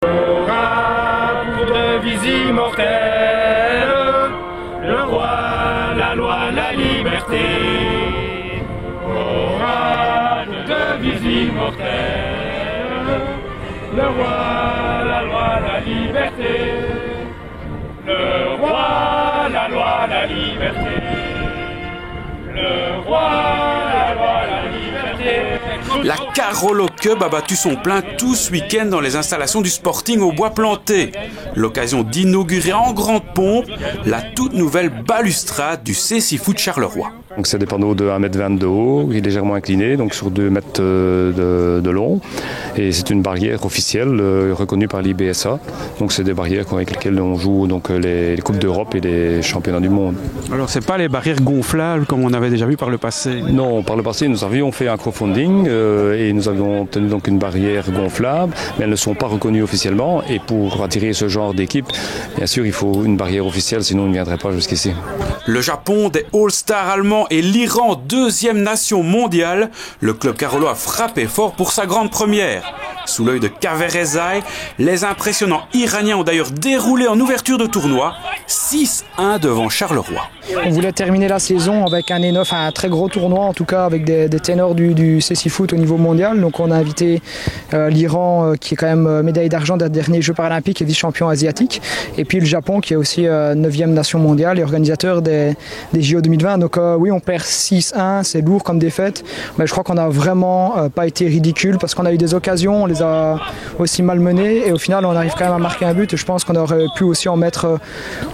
Aura pour devise immortelle le roi, la loi, la liberté. Aura pour devise immortelle le roi, la loi, la liberté. Le roi, la loi, la liberté. Le roi, la loi, la liberté. La Carolo Cup a battu son plein tout ce week-end dans les installations du Sporting au Bois Planté. L'occasion d'inaugurer en grande pompe la toute nouvelle balustrade du CCFoot Charleroi. Donc c'est des panneaux de 1,20 m de haut, légèrement inclinés, donc sur 2 mètres de long. Et c'est une barrière officielle reconnue par l'IBSA. Donc c'est des barrières avec lesquelles on joue donc, les Coupes d'Europe et les championnats du monde. Alors c'est pas les barrières gonflables comme on avait déjà vu par le passé? Non, par le passé nous avions fait un crowdfunding et nous avions obtenu donc une barrière gonflable, mais elles ne sont pas reconnues officiellement. Et pour attirer ce genre d'équipe, bien sûr il faut une barrière officielle, sinon on ne viendrait pas jusqu'ici. Le Japon des All-Stars allemands et l'Iran, deuxième nation mondiale, le club Carolo a frappé fort pour sa grande première. Sous l'œil de Kaver Rezai, les impressionnants Iraniens ont d'ailleurs déroulé en ouverture de tournoi 6-1 devant Charleroi. On voulait terminer la saison avec un très gros tournoi, en tout cas avec des ténors du CCFoot au niveau mondial. Donc on a invité l'Iran qui est quand même médaille d'argent des derniers Jeux paralympiques et vice-champion asiatique. Et puis le Japon qui est aussi 9e nation mondiale et organisateur des JO 2020. Donc oui, on perd 6-1, c'est lourd comme défaite. Mais je crois qu'on n'a vraiment pas été ridicule parce qu'on a eu des occasions, on les a aussi malmenés. Et au final, on arrive quand même à marquer un but. Et je pense qu'on aurait pu aussi en mettre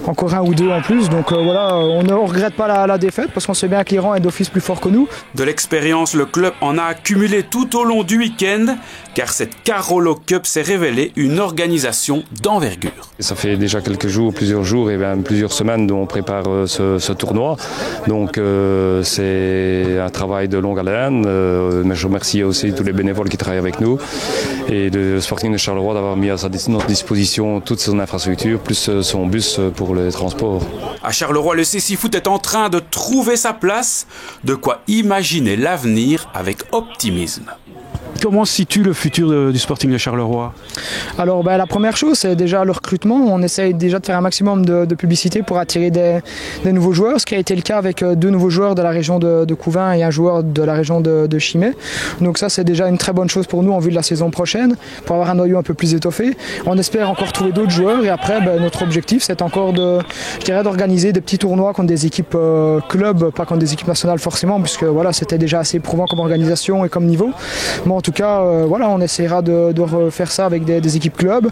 encore un ou deux en plus. Donc voilà, on ne regrette pas la défaite parce qu'on sait bien que l'Iran est d'office plus fort que nous. De l'expérience, le club en a accumulé tout au long du week-end car cette Carolo Cup s'est révélée une organisation d'envergure. Ça fait déjà quelques jours, plusieurs jours et même plusieurs semaines dont on prépare ce tournoi. Donc c'est un travail de longue haleine. Mais je remercie aussi tous les bénévoles qui travaillent avec nous et de Sporting de Charleroi d'avoir mis à sa disposition toute son infrastructure plus son bus pour les transports. À Charleroi, le CCFoot est en train de trouver sa place, de quoi imaginer l'avenir avec optimisme. Comment se situe le futur du Sporting de Charleroi? Alors la première chose, c'est déjà le recrutement. On essaye déjà de faire un maximum de publicité pour attirer des nouveaux joueurs, ce qui a été le cas avec 2 nouveaux joueurs de la région de Couvain et un joueur de la région de Chimay. Donc ça, c'est déjà une très bonne chose pour nous en vue de la saison prochaine, pour avoir un noyau un peu plus étoffé. On espère encore trouver d'autres joueurs et après, notre objectif, c'est encore d'organiser des petits tournois contre des équipes clubs, pas contre des équipes nationales forcément, puisque voilà, c'était déjà assez éprouvant comme organisation et comme niveau. Mais en tout cas, voilà, on essaiera de refaire ça avec des équipes clubs.